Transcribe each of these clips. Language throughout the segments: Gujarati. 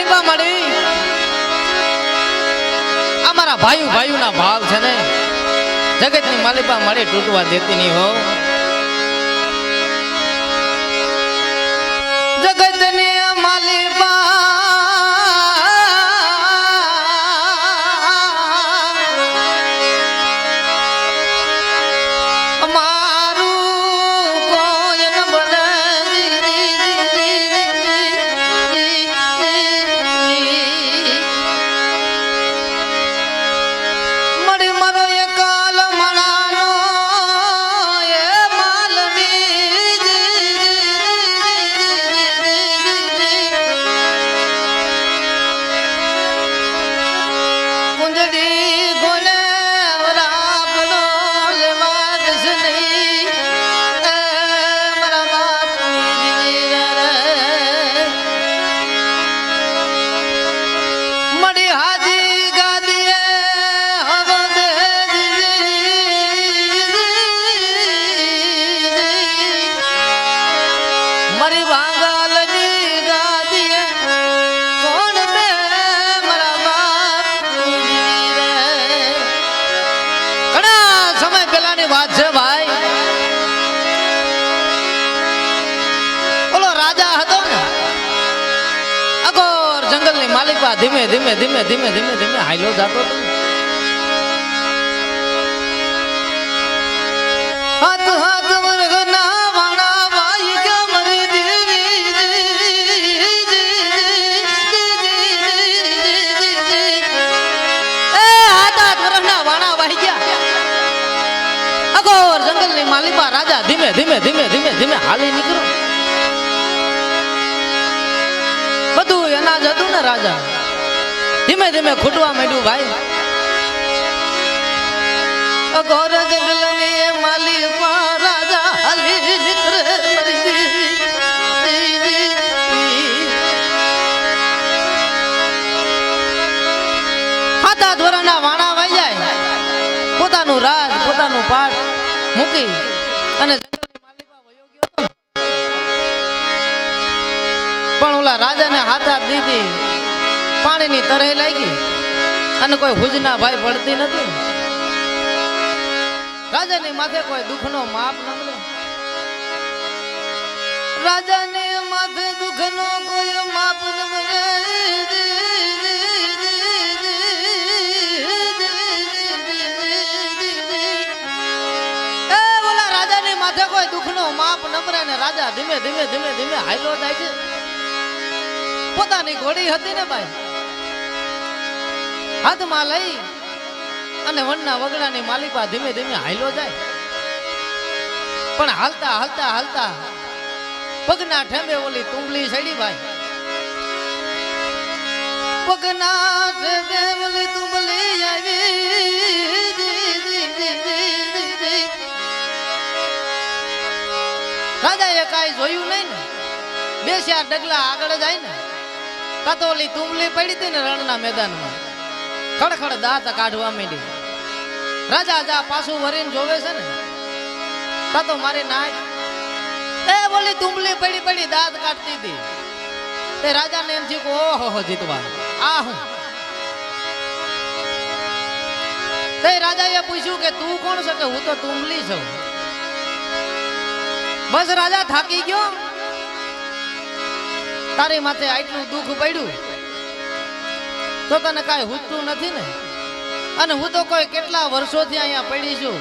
માલિકા મળી અમારા ભાઈઓ ના ભાવ છે ને જગતની માલિકા મળી તૂટવા દેતી નહીં હો જગતની માલિકા માલિકા ધીમે ધીમે ધીમે ધીમે ધીમે ધીમે હાઈલો જાતો હાથ હાથ વર્ગના વાણા ભાઈ કે મરી દેવી એ હાથ હાથ વર્ગના વાણા વાહી ગયા અગોર જંગલની માલિકા રાજા ધીમે ધીમે ધીમે ધીમે ધીમે હાલી નીકળો બધું અનાજ હતું ને રાજા ધીમે ધીમે ખૂટવા માંડ્યું ભાઈ અઘોર જંગલની માલિકા રાજા હાલી નીકળે હાથા ધોરણના વાણા વાઈ જાય પોતાનું રાજ પોતાનું પાઠ મૂકી અને પણ ઓલા રાજાને હાથ દીધી પાણીની તરહી લાગી અને કોઈ હુજના ભાઈ પડતી નથી રાજાની માથે કોઈ દુઃખનો માપ ન મળે રાજાને માથે દુઃખનો કોઈ માપ ન મળે એ ઓલા રાજાની માથે કોઈ દુઃખનો માપ ન મળે ને રાજા ધીમે ધીમે ધીમે ધીમે હાઈલો થાય છે પોતાની ઘોડી હતી ને ભાઈ હાથમાં લઈ અને વનના વગડાની માલિકા ધીમે ધીમે હાઈલો જાય પણ હાલતા હાલતા હાલતા પગના ઠેંબે ઓલી તુંબલી સડી ભાઈ પગના ઠેંબે ઓલી તુંબલી આવી રાજાએ કાંઈ જોયું નહીં ને બે ચાર ડગલા આગળ જાય ને કાતો ઓલી તુંબલી પડી હતી ને રણના મેદાનમાં ખડખડ દાંત કાઢવા માંડી રાજા જા પાછું વરીને જોવે છે ને કાતો મારી નાય એ બોલી તુંબલી પડી પડી દાંત કાઢતી હતી તે રાજાને એમ થયું કે ઓહો જીતવા આ હું તે રાજાએ પૂછ્યું કે તું કોણ છે કે હું તો તુંબલી છું બસ રાજા થાકી ગયો તારી માથે આટલું દુઃખ પડ્યું તો તને કાંઈ હુજતું નથી ને અને હું તો કોઈ કેટલા વર્ષોથી અહીંયા પડી છું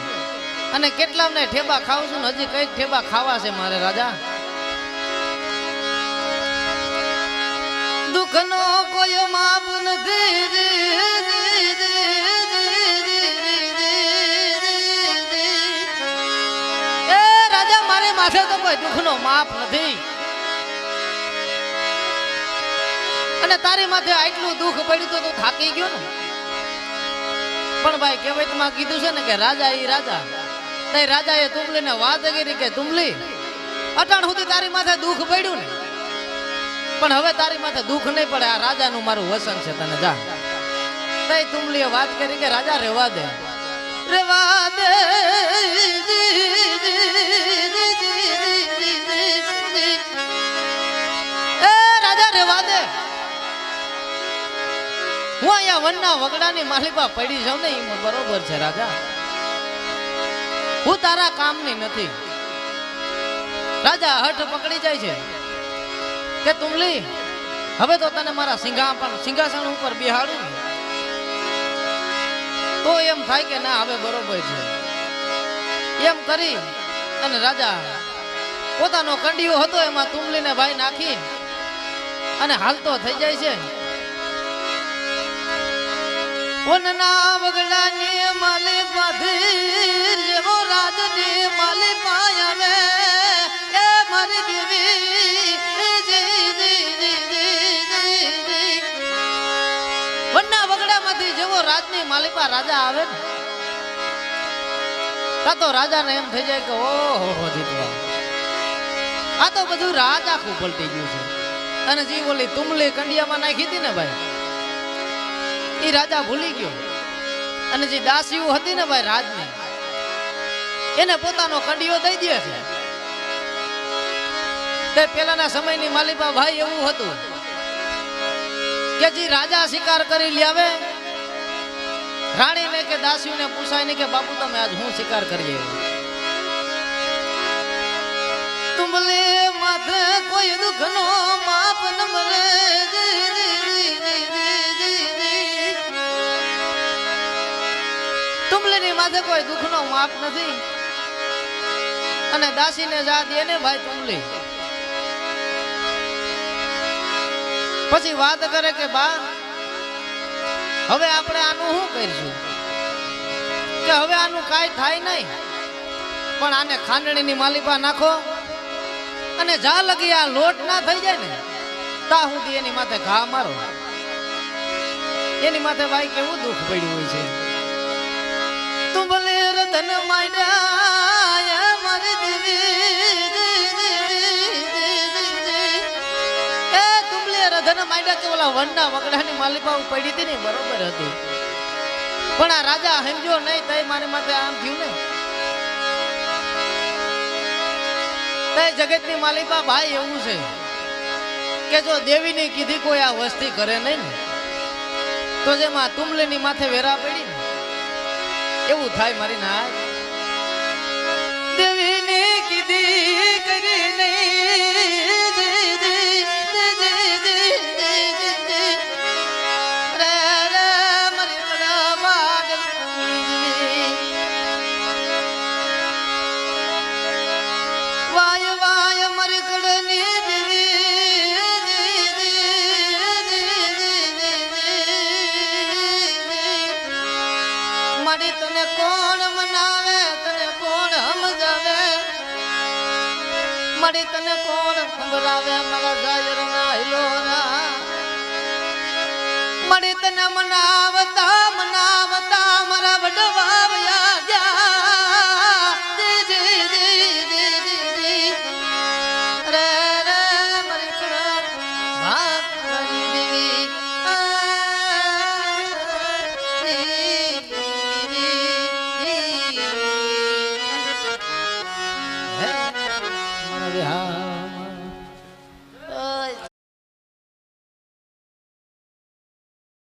અને કેટલાને ઠેબા ખાઉં છું ને હજી કઈક ઠેબા ખાવા છે મારે રાજા દુઃખનો કોઈ માપ નથી એ રાજા મારે માથે તો કોઈ દુઃખનો માપ નથી અને તારી માથે આટલું દુઃખ પડ્યું તો તું થાકી ગયો ને પણ ભાઈ કહેવતમાં કીધું છે ને કે રાજા ઈ રાજા તે રાજાએ તુંબલીને વાત કરી કે તુંબલી અટાણ સુધી તારી માથે દુઃખ પડ્યું ને પણ હવે તારી માથે દુઃખ નહીં પડે આ રાજાનું મારું વસન છે તને જા તે તુંબલીએ વાત કરી કે રાજા રહેવા દે રહેવા દે એ રાજા રહેવા દે હું અહીંયા વનના વગડાની માલિપા પડી જાઉં ને એ બરોબર છે રાજા. હું તારા કામની નથી. રાજા હઠ પકડી જાય છે કે તુમલી હવે તો તને મારા સિંહાસન ઉપર બેહાડું ને તો એમ થાય કે ના હવે બરોબર છે. એમ કરી અને રાજા પોતાનો કંડિયો હતો એમાં તુમલીને ભાઈ નાખી અને હાલતો થઈ જાય છે. વનના વગડાની માલી પાધી જેવો રાજની માલી પાયવે એ મારી દેવી વનના વગડામાંથી જેવો રાજની માલિપા રાજા આવે ને તા તો રાજાને એમ થઈ જાય કે ઓહો જીતવા આ તો બધું રાજ આખું પલટી ગયું છે. અને જે બોલી તુમલી કંડિયામાં નાખી હતી ને ભાઈ એ રાજા ભૂલી ગયો. અને જે દાસીઓ હતી ને ભાઈ રાજની એને પોતાનો કંડિયો દઈ દે છે. તે પેલાના સમયની માલિપા ભાઈ એવું હતું કે જે રાજા શિકાર કરી લાવે રાણીને કે દાસીઓને પૂછાય ને કે બાપુ તમે આજ હું શિકાર કરીએ. તુમલે માથે કોઈ દુઃખનો માપ ન મળે તુમલીની માથે કોઈ દુઃખનો માપ નથી. અને દાસીને જા દે ને ભાઈ તુમલી પછી વાત કરે કે બા હવે આપણે આનું શું કરીશું કે હવે આનું કાંઈ થાય નહીં પણ આને ખાંડણીની માલિપા નાખો અને જા લગી આ લોટ ના થઈ જાય ને તા સુધી એની માથે ઘા મારો. એની માથે ભાઈ કેવું દુઃખ પડ્યું હોય છે. તુંબલે રતન માંડ્યા મારી દેવી એ તુંબલે રતન માંડ્યા કે ઓલા વનના વગડાની માલિપા પડી હતી ને બરોબર હતી પણ આ રાજા સમજો નહીં તઈ મારી માથે આમ થયું ને તઈ જગતની માલિપા ભાઈ એવું છે કે જો દેવીની કીધી કોઈ આ વસ્તી કરે નહીં ને તો જેમાં તુમલીની માથે વેરા પડી ને એવું થાય મારી ના. દેવીની કીધી કરી તને કોણ મનાવે તને કોણ સમજાવે મળી તને કોણ સંભળાવે મારા જાયરના હિલોરા મળી તને મનાવતા મારા વડવા